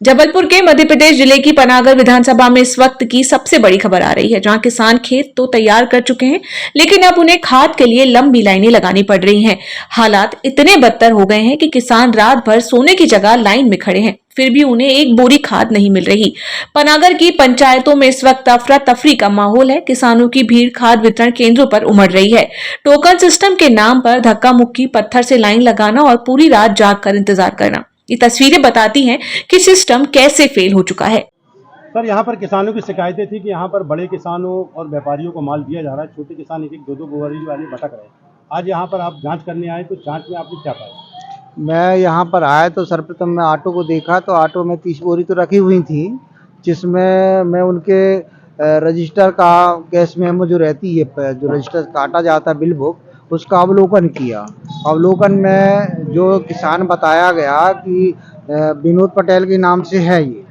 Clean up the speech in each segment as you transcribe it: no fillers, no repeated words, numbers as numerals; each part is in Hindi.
जबलपुर के मध्य प्रदेश जिले की पनागर विधानसभा में इस वक्त की सबसे बड़ी खबर आ रही है, जहां किसान खेत तो तैयार कर चुके हैं, लेकिन अब उन्हें खाद के लिए लंबी लाइनें लगानी पड़ रही हैं। हालात इतने बदतर हो गए हैं कि किसान रात भर सोने की जगह लाइन में खड़े हैं, फिर भी उन्हें एक बोरी खाद नहीं मिल रही। पनागर की पंचायतों में इस वक्त अफरा तफरी का माहौल है। किसानों की भीड़ खाद वितरण केंद्रों पर उमड़ रही है। टोकन सिस्टम के नाम पर धक्का मुक्की, पत्थर से लाइन लगाना और पूरी रात जाग कर इंतजार करना, ये तस्वीरें बताती हैं कि सिस्टम कैसे फेल हो चुका है। सर, यहाँ पर किसानों की शिकायतें थी कि यहाँ पर बड़े किसानों और व्यापारियों को माल दिया जा रहा है, छोटे किसान एक एक दो दो बोरी वाले भटक रहे हैं। आज यहाँ पर आप जांच करने आए, तो जांच में आपने क्या पाया? मैं यहाँ पर आया तो सर्वप्रथम मैं ऑटो को देखा तो ऑटो में 30 बोरी तो रखी हुई थी, जिसमें मैं उनके रजिस्टर का कैश मेमो जो रहती है, जो रजिस्टर काटा जाता है बिल बुक, उसका अवलोकन किया। अवलोकन में जो किसान बताया गया कि विनोद पटेल के नाम से है ये,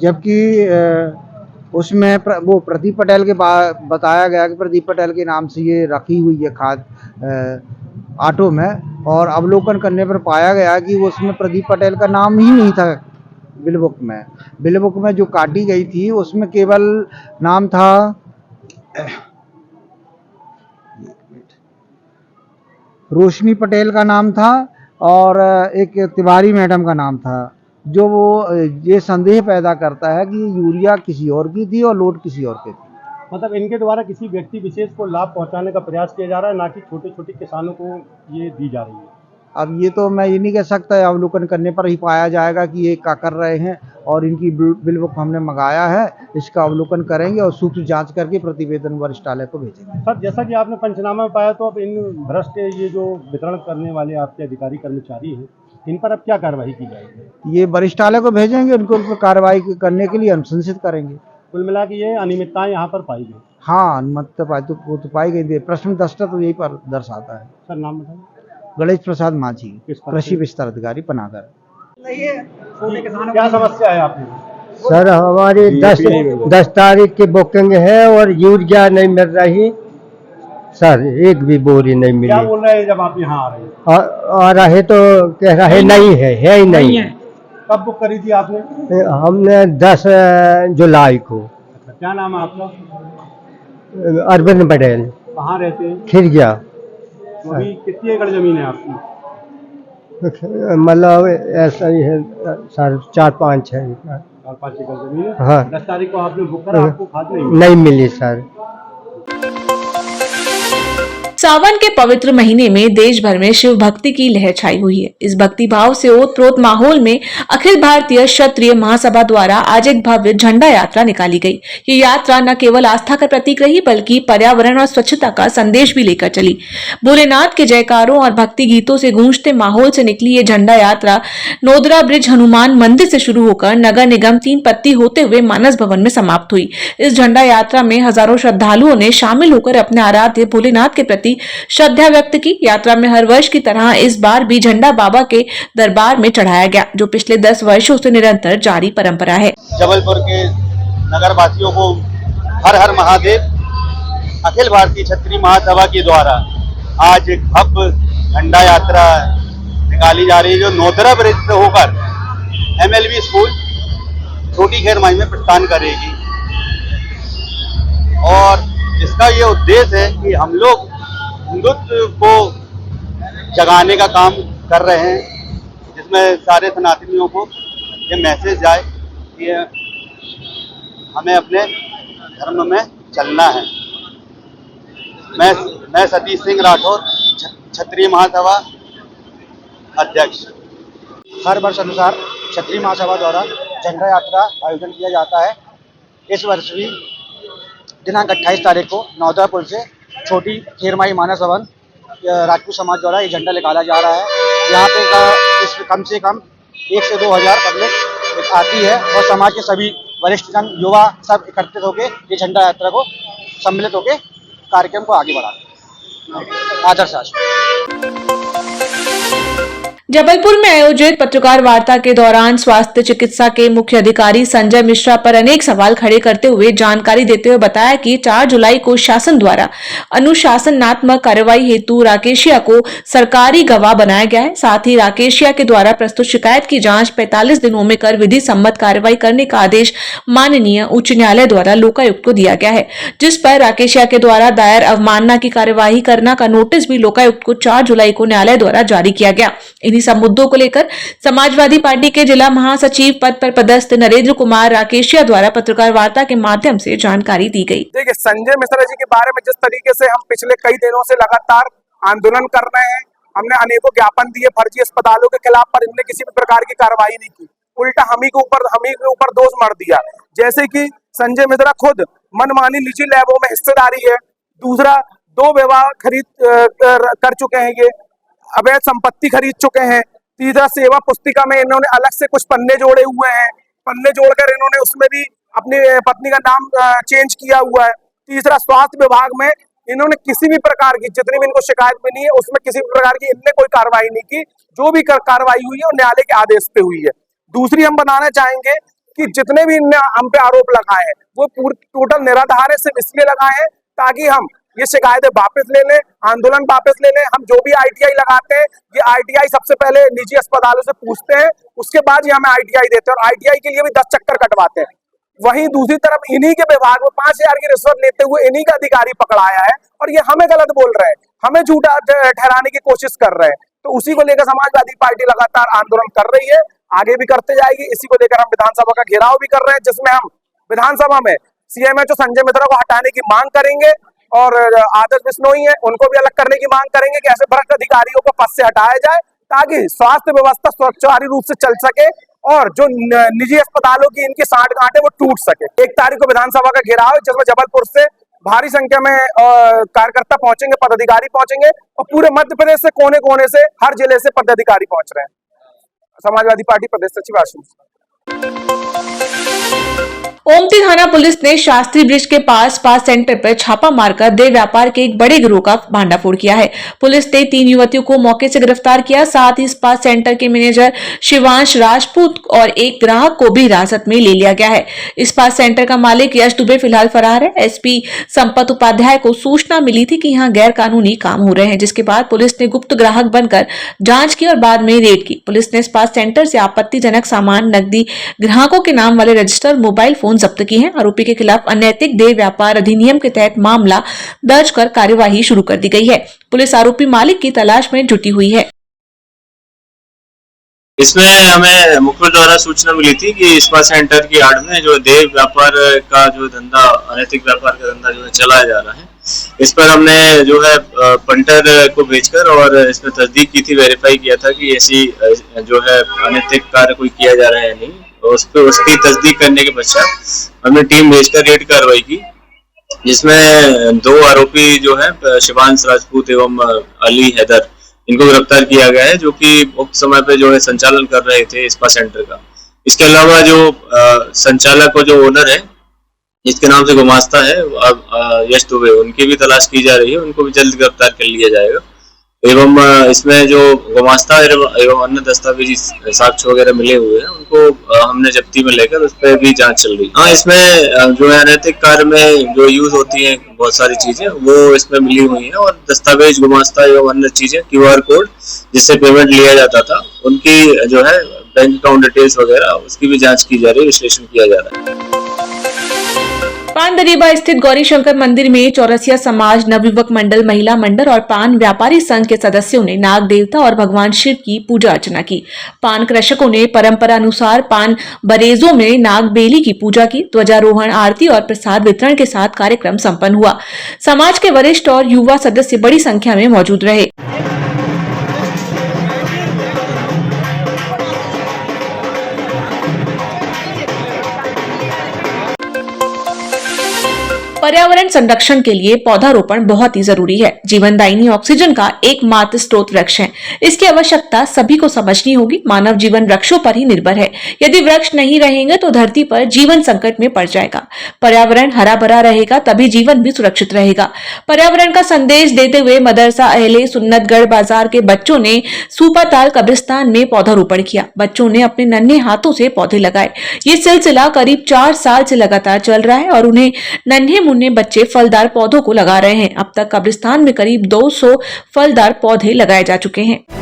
जबकि उसमें वो प्रदीप पटेल के बताया गया कि प्रदीप पटेल के नाम से ये रखी हुई है खाद ऑटो में। और अवलोकन करने पर पाया गया कि वो उसमें प्रदीप पटेल का नाम ही नहीं था बिल बुक में। बिल बुक में जो काटी गई थी उसमें केवल नाम था रोशनी पटेल का नाम था और एक तिवारी मैडम का नाम था, जो वो ये संदेह पैदा करता है कि यूरिया किसी और की थी और लोड किसी और की थी। मतलब इनके द्वारा किसी व्यक्ति विशेष को लाभ पहुँचाने का प्रयास किया जा रहा है, ना कि छोटे छोटे किसानों को ये दी जा रही है। अब ये तो मैं ये नहीं कह सकता, अवलोकन करने पर ही पाया जाएगा कि ये क्या कर रहे हैं। और इनकी बिल बुक हमने मंगाया है, इसका अवलोकन करेंगे और सूक्ष्म जांच करके प्रतिवेदन वरिष्ठालय को भेजेंगे। सर, जैसा कि आपने पंचनामा में पाया, तो अब इन भ्रष्ट ये जो वितरण करने वाले आपके अधिकारी कर्मचारी हैं, इन पर अब क्या कार्रवाई की जाएगी? ये वरिष्ठालय को भेजेंगे, उनको उन पर कार्रवाई करने के लिए अनुशंसित करेंगे। कुल मिला के ये अनियमितताएं यहाँ पर पाई गई। हाँ, अनियमितता वो तो पाई गई थी। प्रश्न दस्ता तो यही पर दर्शाता है। सर, नाम बताइए। गणेश प्रसाद माझी, किस पद कृषि पे? विस्तार अधिकारी पनागर। क्या समस्या है आपने? सर, हमारी 10 तारीख की बुकिंग है और यूरिया नहीं मिल रही सर, एक भी बोरी नहीं मिली। क्या बोल रहे हैं जब आप यहाँ आ रहे हैं? आ रहे तो कह रहे नहीं है ही नहीं है। कब बुक करी थी आपने? हमने 10 जुलाई को। अच्छा, क्या नाम है आपका? अरविंद पटेल। कहाँ रहते हैं? खिरगिया। अभी कितनी एकड़ जमीन है आपकी? मतलब ऐसा ही है सर, 4-5 है। 4-5 एकड़ जमीन है। हाँ। 10 तारीख को आपने बुक करा, आपको खाद नहीं मिली सर। सावन के पवित्र महीने में देश भर में शिव भक्ति की लहर छाई हुई है। इस भक्ति भाव से ओतप्रोत माहौल में अखिल भारतीय क्षत्रिय महासभा द्वारा आज एक भव्य झंडा यात्रा निकाली गई। ये यात्रा न केवल आस्था का प्रतीक रही, बल्कि पर्यावरण और स्वच्छता का संदेश भी लेकर चली। भोलेनाथ के जयकारों और भक्ति गीतों से गूंजते माहौल से निकली ये झंडा यात्रा नोदरा ब्रिज हनुमान मंदिर से शुरू होकर नगर निगम 3 पत्ती होते हुए मानस भवन में समाप्त हुई। इस झंडा यात्रा में हजारों श्रद्धालुओं ने शामिल होकर अपने आराध्य भोलेनाथ के प्रति श्रद्धा व्यक्त की। यात्रा में हर वर्ष की तरह इस बार भी झंडा बाबा के दरबार में चढ़ाया गया, जो पिछले 10 वर्षों से निरंतर जारी परंपरा है। जबलपुर के नगर वासियों को हर हर महादेव। अखिल भारतीय क्षत्रिय महासभा के द्वारा आज एक भव्य झंडा यात्रा निकाली जा रही है, जो नोदरा ब्रिज से होकर MLV स्कूल छोटी खेरमाई में प्रस्थान करेगी। और इसका ये उद्देश्य है कि हम लोग हिंदुत्व को जगाने का काम कर रहे हैं, जिसमें सारे सनातनियों को ये मैसेज जाए कि हमें अपने धर्म में चलना है। मैं सतीश सिंह राठौर, क्षत्रिय महासभा अध्यक्ष। हर वर्ष अनुसार क्षत्रिय महासभा द्वारा झंडा यात्रा आयोजन किया जाता है। इस वर्ष भी दिनांक 28 तारीख को नौदा पुल से छोटी खेरमाई मानस भवन राजपूत समाज द्वारा ये झंडा निकाला जा रहा है। यहाँ पे इस कम से कम 1 से 2 हज़ार पब्लिक आती है और समाज के सभी वरिष्ठ जन, युवा सब एकत्रित होकर ये झंडा यात्रा को सम्मिलित होकर कार्यक्रम को आगे बढ़ाते हैं। आदर्श आश्रम। जबलपुर में आयोजित पत्रकार वार्ता के दौरान स्वास्थ्य चिकित्सा के मुख्य अधिकारी संजय मिश्रा पर अनेक सवाल खड़े करते हुए जानकारी देते हुए बताया कि 4 जुलाई को शासन द्वारा अनुशासनात्मक कार्रवाई हेतु राकेशिया को सरकारी गवाह बनाया गया है। साथ ही राकेशिया के द्वारा प्रस्तुत शिकायत की जांच 45 दिनों में कर विधि सम्मत कार्रवाई करने का आदेश माननीय उच्च न्यायालय द्वारा लोकायुक्त को दिया गया है, जिस पर राकेशिया के द्वारा दायर अवमानना की कार्यवाही करना का नोटिस भी लोकायुक्त को 4 जुलाई को न्यायालय द्वारा जारी किया गया। इन्हीं सब मुद्दों को लेकर समाजवादी पार्टी के जिला महासचिव पद पर पदस्थ नरेंद्र कुमार राकेशिया द्वारा पत्रकार वार्ता के माध्यम से जानकारी दी गई। देखिए, संजय मिश्रा जी के बारे में जिस तरीके से हम पिछले कई दिनों से लगातार आंदोलन कर रहे हैं, हमने अनेकों ज्ञापन दिए फर्जी अस्पतालों के खिलाफ, पर इनने किसी भी प्रकार की कार्रवाई नहीं की। उल्टा हम ही के ऊपर दोष मर दिया। जैसे कि संजय मिश्रा खुद मनमानी निजी लैबों में हिस्सेदारी है, दूसरा 2 विवाह खरीद कर चुके हैं, ये अवैध संपत्ति खरीद चुके हैं, तीसरा सेवा पुस्तिका में इन्होंने अलग से कुछ पन्ने जोड़े हुए हैं, पन्ने जोड़कर इन्होंने उसमें भी अपनी पत्नी का नाम चेंज किया हुआ है, तीसरा स्वास्थ्य विभाग में इन्होंने किसी भी प्रकार की, जितनी भी इनको शिकायत मिली है उसमें किसी भी प्रकार की इनने कोई कार्रवाई नहीं की। जो भी कार्रवाई हुई है वो न्यायालय के आदेश पे हुई है। दूसरी हम बताना चाहेंगे कि जितने भी इनने हम पे आरोप लगाए हैं वो पूरे टोटल निराधार है, सिर्फ इसलिए लगाए हैं ताकि हम ये शिकायतें वापस ले लें, आंदोलन वापस ले लें। हम जो भी आईटीआई लगाते हैं, ये आईटीआई सबसे पहले निजी अस्पतालों से पूछते हैं, उसके बाद ये हमें आईटीआई देते हैं और आईटीआई के लिए भी 10 चक्कर कटवाते हैं। वहीं दूसरी तरफ इन्हीं के विभाग में 5000 की रिश्वत लेते हुए इन्हीं का अधिकारी पकड़ाया है और ये हमें गलत बोल रहे हैं, हमें झूठा ठहराने की कोशिश कर रहे हैं। तो उसी को लेकर समाजवादी पार्टी लगातार आंदोलन कर रही है, आगे भी करते जाएगी। इसी को लेकर हम विधानसभा का घेराव भी कर रहे हैं, जिसमें हम विधानसभा में सीएमएचओ संजय मिश्रा को हटाने की मांग करेंगे और आदर्श बिश्नोई है उनको भी अलग करने की मांग करेंगे कि ऐसे भ्रष्ट अधिकारियों को पद से हटाया जाए ताकि स्वास्थ्य व्यवस्था सुचारू रूप से चल सके और जो निजी अस्पतालों की इनकी सांठगांठ है वो टूट सके। 1 तारीख को विधानसभा का घेराव है, जिसमें जबलपुर से भारी संख्या में कार्यकर्ता पहुंचेंगे, पदाधिकारी पहुंचेंगे और पूरे मध्य प्रदेश से कोने कोने से हर जिले से पदाधिकारी पहुंच रहे हैं। समाजवादी पार्टी प्रदेश सचिव आशीष। ओमती थाना पुलिस ने शास्त्री ब्रिज के पास स्पा सेंटर पर छापा मारकर देह व्यापार के एक बड़े गिरोह का भांडाफोड़ किया है। पुलिस ने 3 युवतियों को मौके से गिरफ्तार किया, साथ ही स्पा सेंटर के मैनेजर शिवांश राजपूत और एक ग्राहक को भी हिरासत में ले लिया गया है। स्पा सेंटर का मालिक यश दुबे फिलहाल फरार है। एसपी संपत उपाध्याय को सूचना मिली थी कि यहाँ गैर कानूनी काम हो रहे हैं, जिसके बाद पुलिस ने गुप्त ग्राहक बनकर जांच की और बाद में रेड की। पुलिस ने स्पा सेंटर से आपत्तिजनक सामान, नकदी, ग्राहकों के नाम वाले रजिस्टर, मोबाइल फोन जब्त की है। आरोपी के खिलाफ अनैतिक देह व्यापार अधिनियम के तहत मामला दर्ज कर कार्यवाही शुरू कर दी गई है। पुलिस आरोपी मालिक की तलाश में जुटी हुई है। इसमें हमें मुखबिर द्वारा सूचना मिली थी कि स्पा सेंटर की आड़ में जो देह व्यापार का जो धंधा, अनैतिक व्यापार का धंधा जो है चलाया जा रहा है, इस पर हमने जो है पंटर को भेजकर और इसमें तस्दीक की थी, वेरीफाई किया था कि ऐसी जो है अनैतिक कार्य कोई किया जा रहा है या नहीं। उसकी तस्दीक करने के पश्चात हमने टीम भेजकर रेड कार्रवाई की, जिसमें 2 आरोपी जो है शिवांश राजपूत एवं अली हैदर, इनको गिरफ्तार किया गया है, जो कि उक्त समय पे जो है संचालन कर रहे थे स्पा सेंटर का। इसके अलावा जो संचालक और जो ओनर है, जिसके नाम से गुमास्ता है यश दुबे, उनकी भी तलाश की जा रही है, उनको भी जल्द गिरफ्तार कर लिया जाएगा। एवं इसमें जो गुमास्ता एवं अन्य दस्तावेजी साक्ष्य वगैरह मिले हुए हैं, उनको हमने जब्ती में लेकर उस पर भी जांच चल रही है। हाँ, इसमें जो है अनैतिक कार्य में जो यूज होती है बहुत सारी चीजें वो इसमें मिली हुई हैं और दस्तावेज, गुमास्ता एवं अन्य चीजें, QR कोड जिससे पेमेंट लिया जाता था, उनकी जो है बैंक अकाउंट डिटेल्स वगैरह, उसकी भी जाँच की जा रही है, विश्लेषण किया जा रहा है। पानदरीबा स्थित गौरी शंकर मंदिर में चौरसिया समाज, नवयुवक मंडल, महिला मंडल और पान व्यापारी संघ के सदस्यों ने नाग देवता और भगवान शिव की पूजा अर्चना की। पान कृषकों ने परंपरा अनुसार पान बरेजों में नाग बेली की पूजा की। ध्वजारोहण, आरती और प्रसाद वितरण के साथ कार्यक्रम संपन्न हुआ। समाज के वरिष्ठ और युवा सदस्य बड़ी संख्या में मौजूद रहे। पर्यावरण संरक्षण के लिए पौधारोपण बहुत ही जरूरी है। जीवनदायिनी ऑक्सीजन का एकमात्र स्रोत वृक्ष है। इसकी आवश्यकता सभी को समझनी होगी। मानव जीवन वृक्षों पर ही निर्भर है। यदि वृक्ष नहीं रहेंगे तो धरती पर जीवन संकट में पड़ जाएगा। पर्यावरण हरा भरा रहेगा तभी जीवन भी सुरक्षित रहेगा। पर्यावरण का संदेश देते हुए मदरसा अहले सुन्नतगढ़ बाजार के बच्चों ने सूपाताल कब्रिस्तान में पौधारोपण किया। बच्चों ने अपने नन्हे हाथों से पौधे लगाए। ये सिलसिला करीब 4 साल से लगातार चल रहा है और उन्हें नन्हे मुन्ने बच्चे फलदार पौधों को लगा रहे हैं। अब तक कब्रिस्तान में करीब 200 फलदार पौधे लगाए जा चुके हैं।